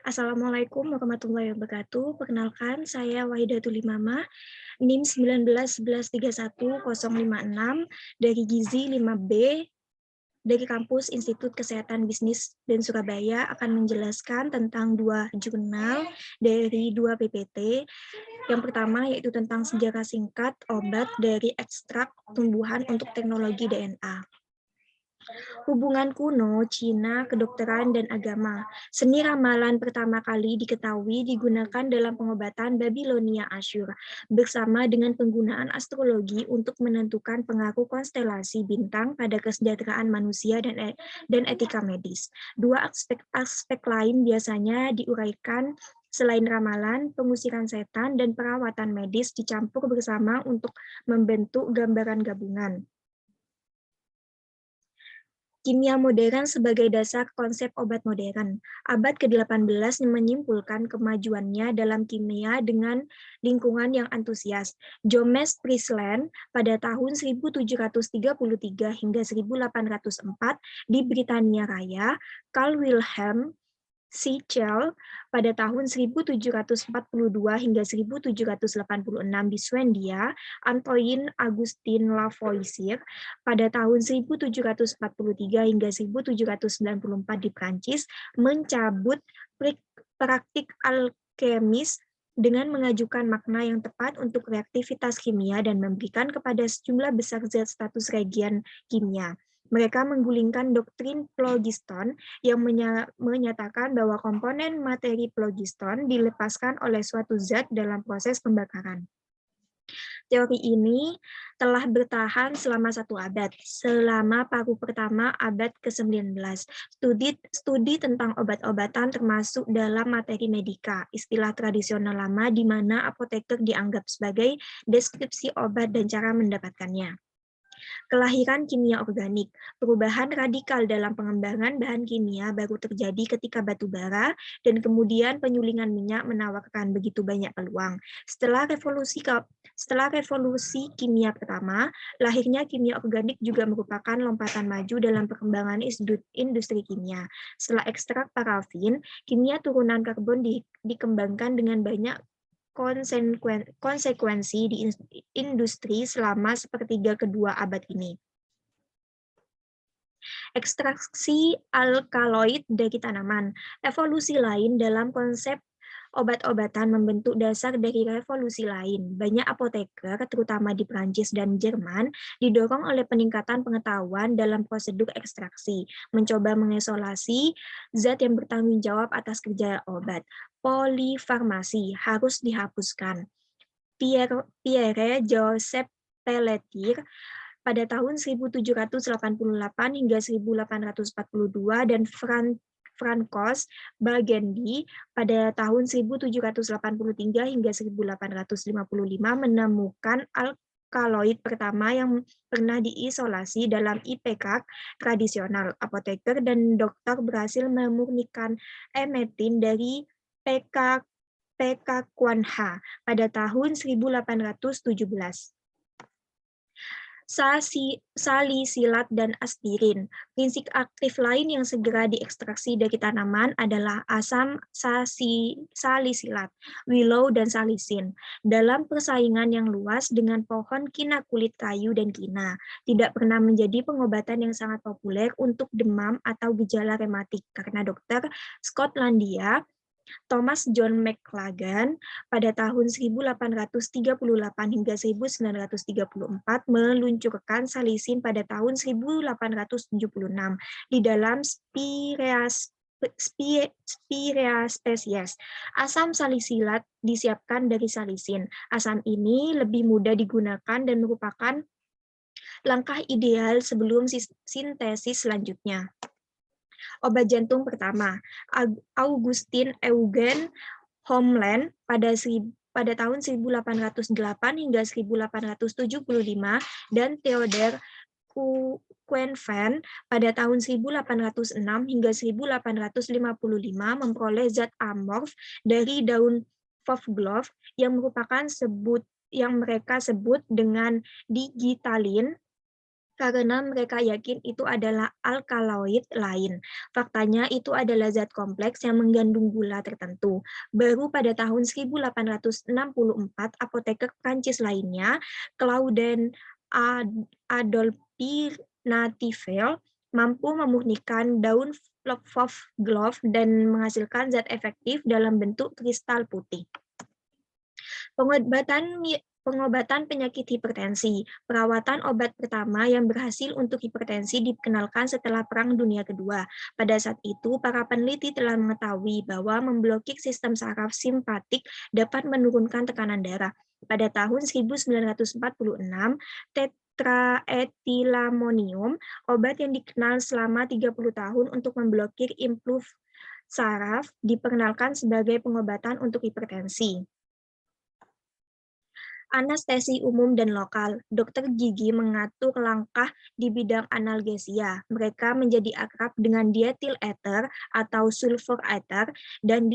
Assalamualaikum warahmatullahi wabarakatuh. Perkenalkan, saya Wahidatul Imamah, NIM 1911310056 dari Gizi 5B dari kampus Institut Kesehatan Bisnis dan Surabaya akan menjelaskan tentang dua jurnal dari dua PPT. Yang pertama yaitu tentang sejarah singkat obat dari ekstrak tumbuhan untuk teknologi DNA. Hubungan kuno, Cina, kedokteran, dan agama. Seni ramalan pertama kali diketahui digunakan dalam pengobatan Babilonia Asyur, bersama dengan penggunaan astrologi untuk menentukan pengaruh konstelasi bintang pada kesejahteraan manusia dan etika medis. Dua aspek lain biasanya diuraikan selain ramalan, pengusiran setan, dan perawatan medis dicampur bersama untuk membentuk gambaran gabungan. Kimia modern sebagai dasar konsep obat modern. Abad ke-18 menyimpulkan kemajuannya dalam kimia dengan lingkungan yang antusias. James Priestley pada tahun 1733 hingga 1804 di Britania Raya, Carl Wilhelm Sichel pada tahun 1742 hingga 1786 di Swedia, Antoine Augustin Lavoisier pada tahun 1743 hingga 1794 di Prancis mencabut praktik alkemis dengan mengajukan makna yang tepat untuk reaktivitas kimia dan memberikan kepada sejumlah besar zat status reagen kimia. Mereka menggulingkan doktrin phlogiston yang menyatakan bahwa komponen materi phlogiston dilepaskan oleh suatu zat dalam proses pembakaran. Teori ini telah bertahan selama 1 abad, selama paruh pertama abad ke-19. Studi tentang obat-obatan termasuk dalam materi medika, istilah tradisional lama di mana apoteker dianggap sebagai deskripsi obat dan cara mendapatkannya. Kelahiran kimia organik. Perubahan radikal dalam pengembangan bahan kimia baru terjadi ketika batu bara dan kemudian penyulingan minyak menawarkan begitu banyak peluang. Setelah revolusi kimia pertama, lahirnya kimia organik juga merupakan lompatan maju dalam perkembangan industri kimia. Setelah ekstrak parafin, kimia turunan karbon dikembangkan dengan banyak konsekuensi di industri selama sepertiga kedua abad ini. Ekstraksi alkaloid dari tanaman. Evolusi lain dalam konsep obat-obatan membentuk dasar dari revolusi lain. Banyak apoteker, terutama di Prancis dan Jerman, didorong oleh peningkatan pengetahuan dalam prosedur ekstraksi, mencoba mengisolasi zat yang bertanggung jawab atas kerja obat. Polifarmasi harus dihapuskan. Pierre Joseph Pelletier pada tahun 1788 hingga 1842 dan Francois Burgundy pada tahun 1783 hingga 1855 menemukan alkaloid pertama yang pernah diisolasi dalam IPK tradisional. Apoteker dan dokter berhasil memurnikan emetin dari pekakuanha pada tahun 1817. Salisilat dan aspirin. Prinsip aktif lain yang segera diekstraksi dari tanaman adalah asam salisilat, willow, dan salisin. Dalam persaingan yang luas dengan pohon kina kulit kayu dan kina, tidak pernah menjadi pengobatan yang sangat populer untuk demam atau gejala rematik karena dokter Skotlandia Thomas John McLagan pada tahun 1838 hingga 1934 meluncurkan salisin pada tahun 1876 di dalam Spirea species. Asam salisilat disiapkan dari salisin. Asam ini lebih mudah digunakan dan merupakan langkah ideal sebelum sintesis selanjutnya. Obat jantung pertama, Augustin Eugen Homeland pada tahun 1808 hingga 1875 dan Theodor Quenvin pada tahun 1806 hingga 1855 memperoleh zat amorf dari daun foxglove yang mereka sebut dengan digitalin karena mereka yakin itu adalah alkaloid lain. Faktanya itu adalah zat kompleks yang mengandung gula tertentu. Baru pada tahun 1864, apoteker Prancis lainnya, Claudine Adolphe Nativel, mampu memurnikan daun foxglove dan menghasilkan zat efektif dalam bentuk kristal putih. Pengobatan penyakit hipertensi. Perawatan obat pertama yang berhasil untuk hipertensi dikenalkan setelah Perang Dunia Kedua. Pada saat itu, para peneliti telah mengetahui bahwa memblokir sistem saraf simpatik dapat menurunkan tekanan darah. Pada tahun 1946, tetraetilamonium, obat yang dikenal selama 30 tahun untuk memblokir impuls saraf, diperkenalkan sebagai pengobatan untuk hipertensi. Anestesi umum dan lokal. Dokter gigi mengatur langkah di bidang analgesia. Mereka menjadi akrab dengan dietil ether atau sulfur ether dan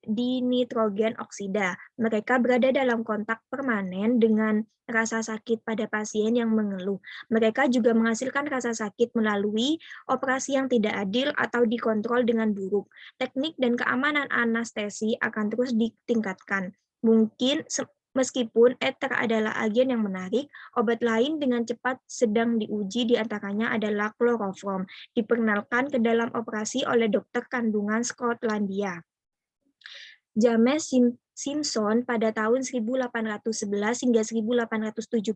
dinitrogen oksida. Mereka berada dalam kontak permanen dengan rasa sakit pada pasien yang mengeluh. Mereka juga menghasilkan rasa sakit melalui operasi yang tidak adil atau dikontrol dengan buruk. Teknik dan keamanan anestesi akan terus ditingkatkan. Meskipun ether adalah agen yang menarik, obat lain dengan cepat sedang diuji, di antaranya adalah kloroform, diperkenalkan ke dalam operasi oleh dokter kandungan Skotlandia, James Simpson pada tahun 1811 hingga 1870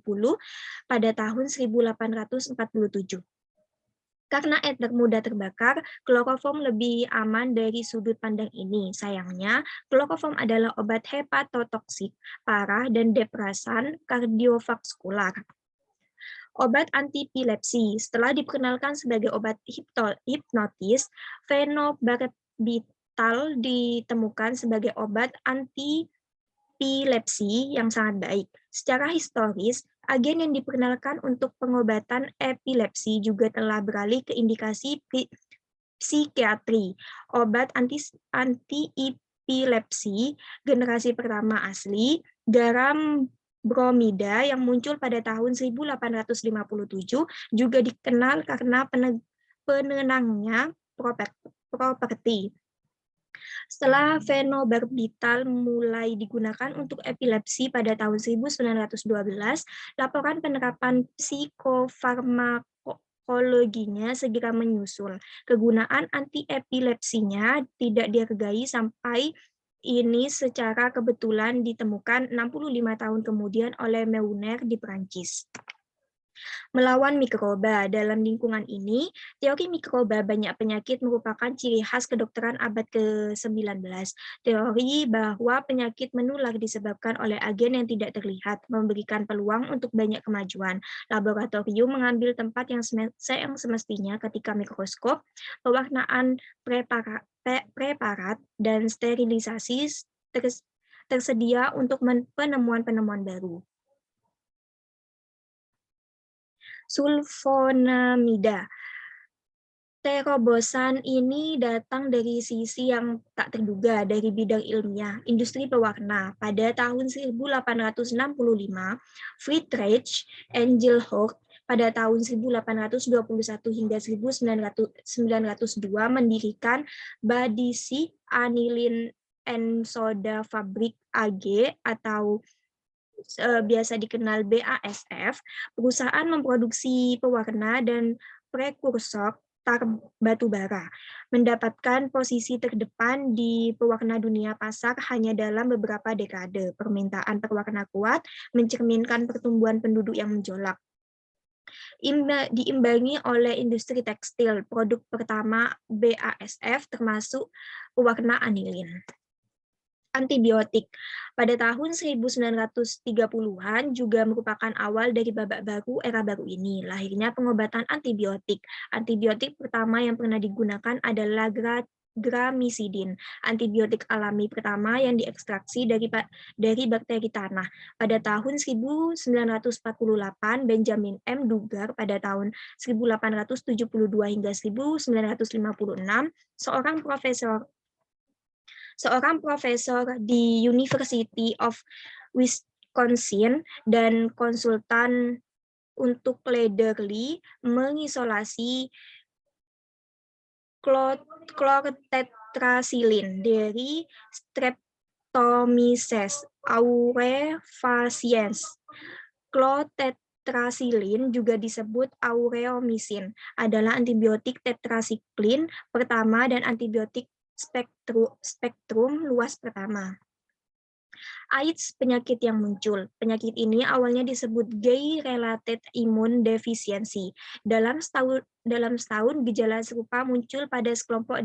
pada tahun 1847. Karena ether mudah terbakar, kloroform lebih aman dari sudut pandang ini. Sayangnya, kloroform adalah obat hepatotoksik parah dan depresan kardiovaskular. Obat antipilepsi. Setelah diperkenalkan sebagai obat hipnotis, fenobarbital ditemukan sebagai obat antipilepsi yang sangat baik. Secara historis, agen yang diperkenalkan untuk pengobatan epilepsi juga telah beralih ke indikasi psikiatri. Obat anti-epilepsi generasi pertama asli, garam bromida yang muncul pada tahun 1857 juga dikenal karena penenangnya properti. Setelah fenobarbital mulai digunakan untuk epilepsi pada tahun 1912, laporan penerapan psikofarmakologinya segera menyusul. Kegunaan anti-epilepsinya tidak dihargai sampai ini secara kebetulan ditemukan 65 tahun kemudian oleh Meuner di Prancis. Melawan mikroba. Dalam lingkungan ini, teori mikroba banyak penyakit merupakan ciri khas kedokteran abad ke-19. Teori bahwa penyakit menular disebabkan oleh agen yang tidak terlihat, memberikan peluang untuk banyak kemajuan. Laboratorium mengambil tempat yang semestinya ketika mikroskop, pewarnaan preparat, dan sterilisasi tersedia untuk penemuan-penemuan baru. Sulfonamida. Terobosan ini datang dari sisi yang tak terduga dari bidang ilmiah, industri pewarna. Pada tahun 1865, Friedrich Engelhart pada tahun 1821 hingga 1902 mendirikan Badisi Anilin and Soda Fabrik AG atau biasa dikenal BASF, perusahaan memproduksi pewarna dan prekursor batu bara, mendapatkan posisi terdepan di pewarna dunia pasar hanya dalam beberapa dekade. Permintaan pewarna kuat mencerminkan pertumbuhan penduduk yang menjolak. Diimbangi oleh industri tekstil, produk pertama BASF termasuk pewarna anilin. Antibiotik. Pada tahun 1930-an juga merupakan awal dari babak baru era baru ini, lahirnya pengobatan antibiotik. Antibiotik pertama yang pernah digunakan adalah gramisidin, antibiotik alami pertama yang diekstraksi dari bakteri tanah. Pada tahun 1948, Benjamin M. Duggar pada tahun 1872 hingga 1956, seorang profesor di University of Wisconsin dan konsultan untuk Lederle mengisolasi klortetrasilin dari Streptomyces aurefaciens. Klortetrasilin juga disebut aureomycin, adalah antibiotik tetrasiklin pertama dan antibiotik spektrum luas pertama. AIDS, penyakit yang muncul. Penyakit ini awalnya disebut gay-related immune deficiency. Dalam setahun, gejala serupa muncul pada sekelompok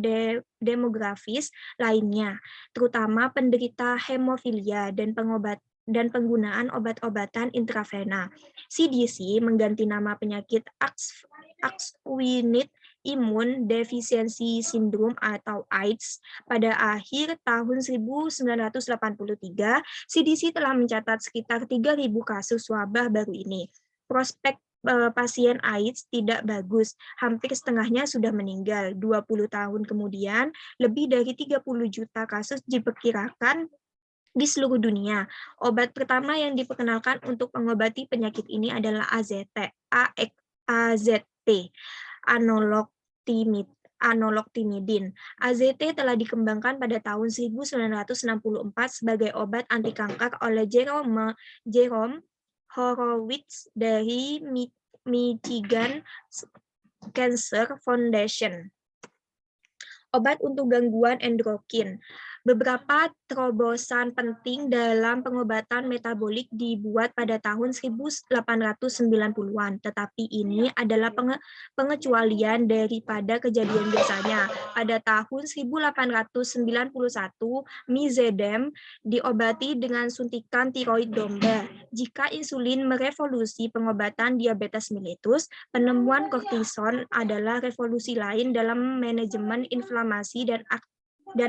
demografis lainnya, terutama penderita hemofilia dan penggunaan obat-obatan intravena. CDC mengganti nama penyakit Axenfeld Immune Deficiency Syndrome atau AIDS pada akhir tahun 1983. CDC telah mencatat sekitar 3.000 kasus wabah baru ini. Prospek pasien AIDS tidak bagus, hampir setengahnya sudah meninggal. 20 tahun kemudian, lebih dari 30 juta kasus diperkirakan di seluruh dunia. Obat pertama yang diperkenalkan untuk mengobati penyakit ini adalah AZT, analogtimidin. AZT telah dikembangkan pada tahun 1964 sebagai obat anti kanker oleh Jerome Horowitz dari Michigan Cancer Foundation. Obat untuk gangguan endokrin. Beberapa terobosan penting dalam pengobatan metabolik dibuat pada tahun 1890-an, tetapi ini adalah pengecualian daripada kejadian biasanya. Pada tahun 1891, Mizedem diobati dengan suntikan tiroid domba. Jika insulin merevolusi pengobatan diabetes mellitus, penemuan kortison adalah revolusi lain dalam manajemen inflamasi dan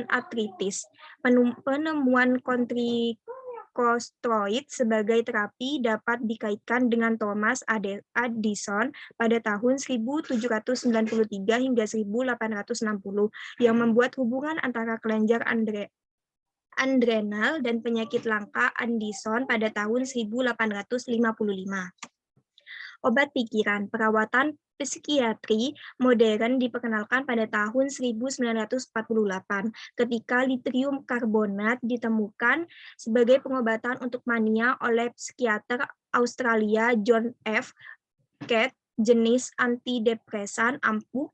artritis. Penemuan kortikosteroid sebagai terapi dapat dikaitkan dengan Thomas Addison pada tahun 1793 hingga 1860 yang membuat hubungan antara kelenjar adrenal dan penyakit langka Addison pada tahun 1855. Obat pikiran, perawatan psikiatri modern diperkenalkan pada tahun 1948 ketika litrium karbonat ditemukan sebagai pengobatan untuk mania oleh psikiater Australia John F. Catt. Jenis antidepresan ampuh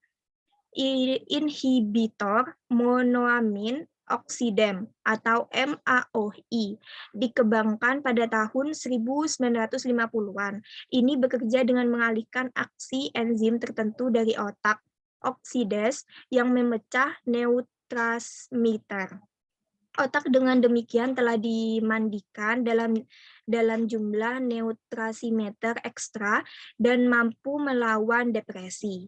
inhibitor monoamin oksidam atau MAOI dikembangkan pada tahun 1950-an. Ini bekerja dengan mengalihkan aksi enzim tertentu dari otak, oksidase, yang memecah neurotransmitter. Otak dengan demikian telah dimandikan dalam jumlah neurotransmitter ekstra dan mampu melawan depresi.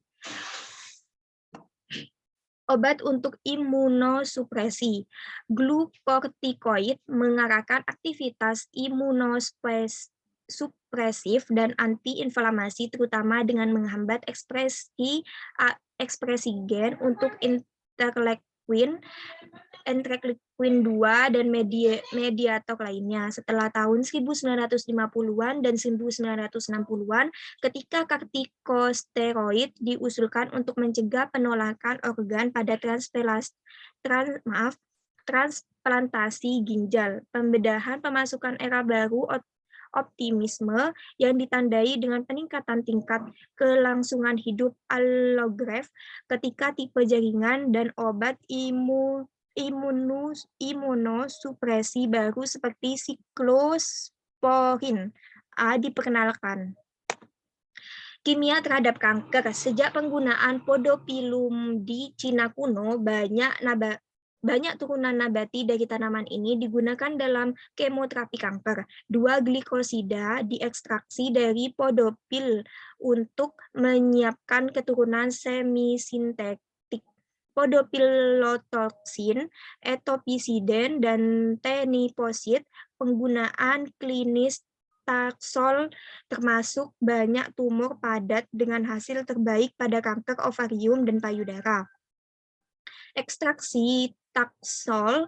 Obat untuk imunosupresi. Glukortikoid mengarahkan aktivitas imunosupresif dan antiinflamasi, terutama dengan menghambat ekspresi gen untuk interleukin 2 dan mediator lainnya. Setelah tahun 1950-an dan 1960-an, ketika kortikosteroid diusulkan untuk mencegah penolakan organ pada transplantasi ginjal, pembedahan pemasukan era baru optimisme yang ditandai dengan peningkatan tingkat kelangsungan hidup allograft ketika tipe jaringan dan obat imunosupresi baru seperti siklosporin A diperkenalkan. Kimia terhadap kanker. Sejak penggunaan podopilum di Cina kuno, banyak turunan nabati dari tanaman ini digunakan dalam kemoterapi kanker. 2 glikosida diekstraksi dari podopil untuk menyiapkan keturunan semisintetik. Podopilotoksin, etoposiden, dan teniposid. Penggunaan klinis Taxol termasuk banyak tumor padat dengan hasil terbaik pada kanker ovarium dan payudara. Ekstraksi Taxol,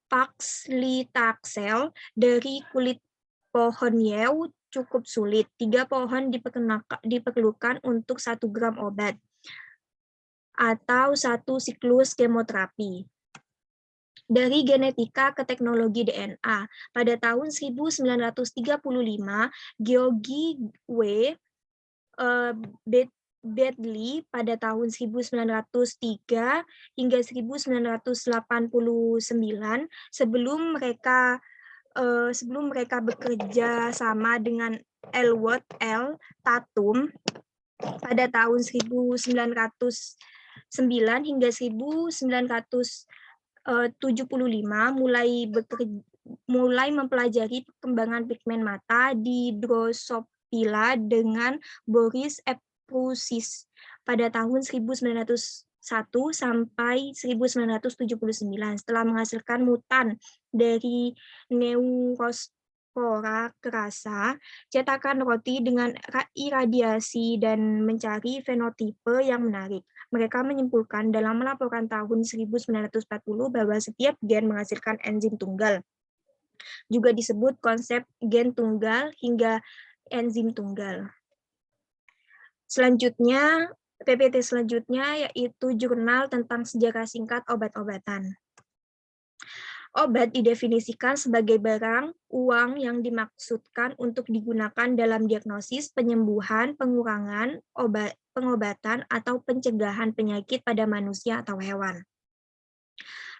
Paxlitaxel dari kulit pohon yew cukup sulit. 3 pohon diperlukan untuk 1 gram obat atau 1 siklus kemoterapi. Dari genetika ke teknologi DNA, pada tahun 1935, Georgi W. Bentley pada tahun 1903 hingga 1989 sebelum mereka bekerja sama dengan Elwood L. Tatum pada tahun 1909 hingga 1975 mulai mempelajari perkembangan pigmen mata di Drosophila dengan Boris Ephrussi pada tahun 1901 sampai 1979 setelah menghasilkan mutan dari Neurospora crassa, cetakan roti dengan iradiasi dan mencari fenotipe yang menarik. Mereka menyimpulkan dalam laporan tahun 1940 bahwa setiap gen menghasilkan enzim tunggal. Juga disebut konsep gen tunggal hingga enzim tunggal. Selanjutnya, PPT selanjutnya yaitu jurnal tentang sejarah singkat obat-obatan. Obat didefinisikan sebagai barang, uang yang dimaksudkan untuk digunakan dalam diagnosis, penyembuhan, pengurangan, pengobatan, atau pencegahan penyakit pada manusia atau hewan.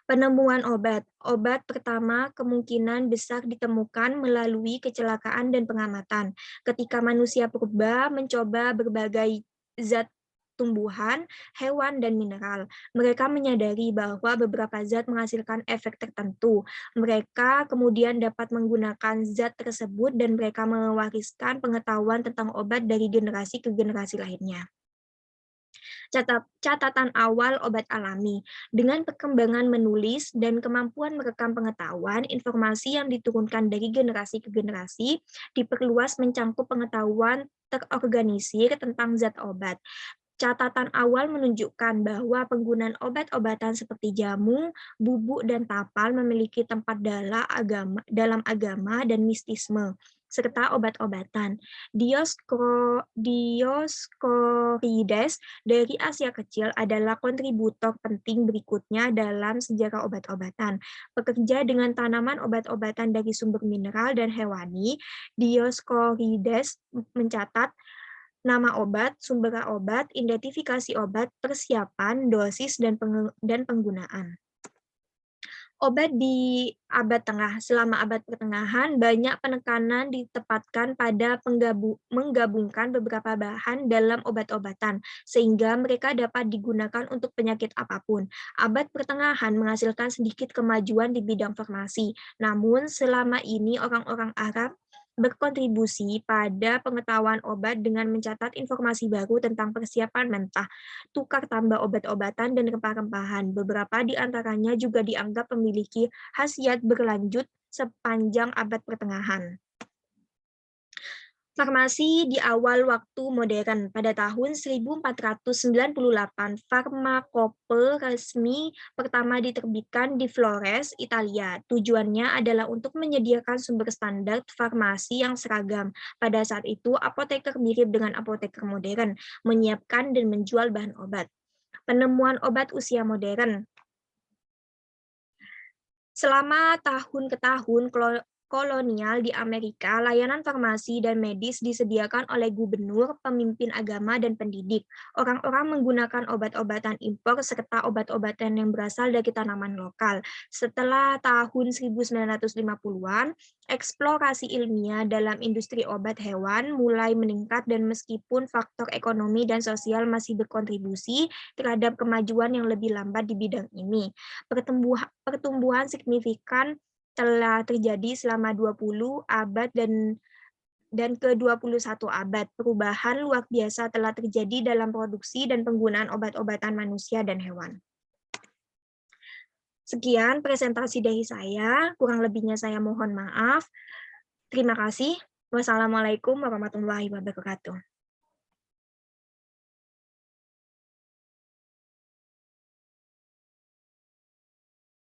Penemuan obat. Obat pertama kemungkinan besar ditemukan melalui kecelakaan dan pengamatan. Ketika manusia purba mencoba berbagai zat tumbuhan, hewan, dan mineral. Mereka menyadari bahwa beberapa zat menghasilkan efek tertentu. Mereka kemudian dapat menggunakan zat tersebut dan mereka mewariskan pengetahuan tentang obat dari generasi ke generasi lainnya. Catatan awal obat alami. Dengan perkembangan menulis dan kemampuan merekam pengetahuan, informasi yang diturunkan dari generasi ke generasi diperluas mencakup pengetahuan terorganisir tentang zat obat. Catatan awal menunjukkan bahwa penggunaan obat-obatan seperti jamu, bubuk, dan tapal memiliki tempat dalam agama dan mistisme, serta obat-obatan. Dioscorides dari Asia Kecil adalah kontributor penting berikutnya dalam sejarah obat-obatan. Bekerja dengan tanaman obat-obatan dari sumber mineral dan hewani, Dioscorides mencatat nama obat, sumber obat, identifikasi obat, persiapan, dosis, dan penggunaan. Obat di abad tengah. Selama abad pertengahan, banyak penekanan ditempatkan pada menggabungkan beberapa bahan dalam obat-obatan, sehingga mereka dapat digunakan untuk penyakit apapun. Abad pertengahan menghasilkan sedikit kemajuan di bidang farmasi, namun selama ini orang-orang Arab berkontribusi pada pengetahuan obat dengan mencatat informasi baru tentang persiapan mentah, tukar tambah obat-obatan, dan rempah-rempahan. Beberapa di antaranya juga dianggap memiliki khasiat berlanjut sepanjang abad pertengahan. Farmasi di awal waktu modern. Pada tahun 1498, farmakope resmi pertama diterbitkan di Flores, Italia. Tujuannya adalah untuk menyediakan sumber standar farmasi yang seragam. Pada saat itu, apoteker mirip dengan apoteker modern, menyiapkan dan menjual bahan obat. Penemuan obat usia modern. Selama tahun ke tahun kolonial di Amerika, layanan farmasi dan medis disediakan oleh gubernur, pemimpin agama, dan pendidik. Orang-orang menggunakan obat-obatan impor serta obat-obatan yang berasal dari tanaman lokal. Setelah tahun 1950-an, eksplorasi ilmiah dalam industri obat hewan mulai meningkat dan meskipun faktor ekonomi dan sosial masih berkontribusi terhadap kemajuan yang lebih lambat di bidang ini, pertumbuhan signifikan telah terjadi selama 20 abad dan ke-21 abad. Perubahan luar biasa telah terjadi dalam produksi dan penggunaan obat-obatan manusia dan hewan. Sekian presentasi dari saya, kurang lebihnya saya mohon maaf. Terima kasih. Wassalamualaikum warahmatullahi wabarakatuh.